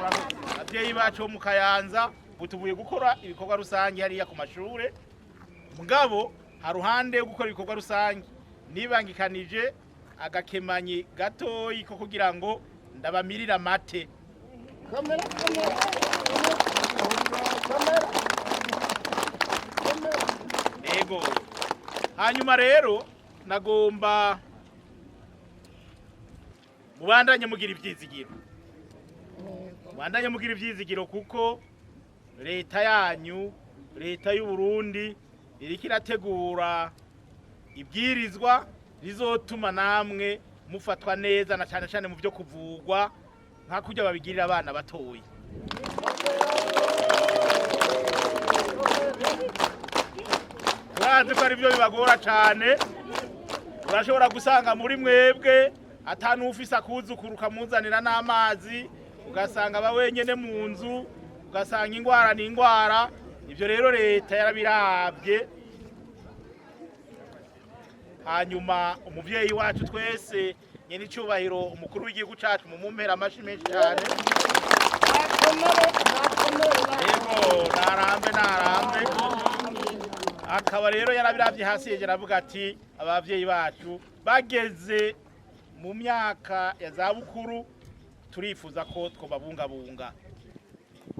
abavyeyi bacu bo mu Kayanza butuvuye gukora ibikorwa rusange hariya ku mashure mugabo haruhande yo gukora ibikorwa rusange nibangikanije agakemanyi gatoyi ko kugira ngo ndabamirira mate ego hanyuma rero nagomba mubandanye mugira ivyizigiro kuko leta yanyu leta y'u Burundi iriko irategura ibwirizwa rizotuma namwe mufatwa neza na cyane cyane mu byo kuvugwa nka kurya babigirira abana batoyi urazi ko ari byo bibagora cyane urashobora gusanga muri mwebwe atanu ufisa kuzukuru kamuzanira n'amazi ugasanga aba wenyene mu nzu ugasanga ingwara ni ingwara ivyo rero leta yarabiravye hanyuma umuvyeyi wacu twese nyene icubahiro umukuru w'igihugu cacu mu mumpera amashi menshi cyane yego narambe akaba rero yarabiravye hasi yegera avuga ati abavyeyi bacu bageze mu myaka ya zabukuru turifuza ko twobabungabunga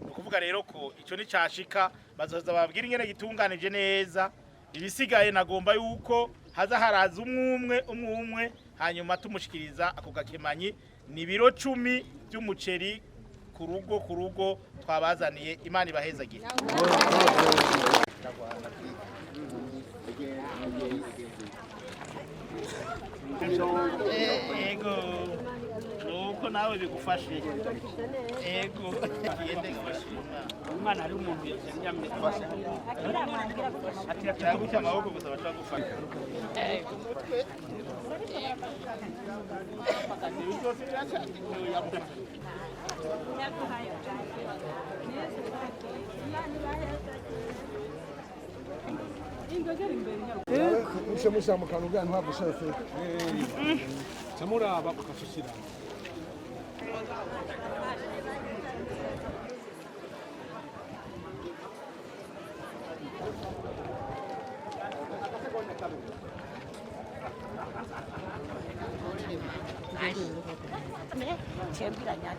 nukuvuga rero ko ico ni cashika bazoza babwira ingene gitunganije neza ibisigaye nagomba yuko haza haraza umwe hanyuma tumushikiriza ako gakemanyi ni biro 10 by'umuceri ku rugo twabazaniye Imana ibahezagire ego nuko nawe bigufashe ego umwana ari umuntu yanyamye twashe ati atagutya amaboko gusa bashaka gufasha Musha mukanugana ntabwo shefe. Samuraba ukafashira. 네, 재밌다 냐.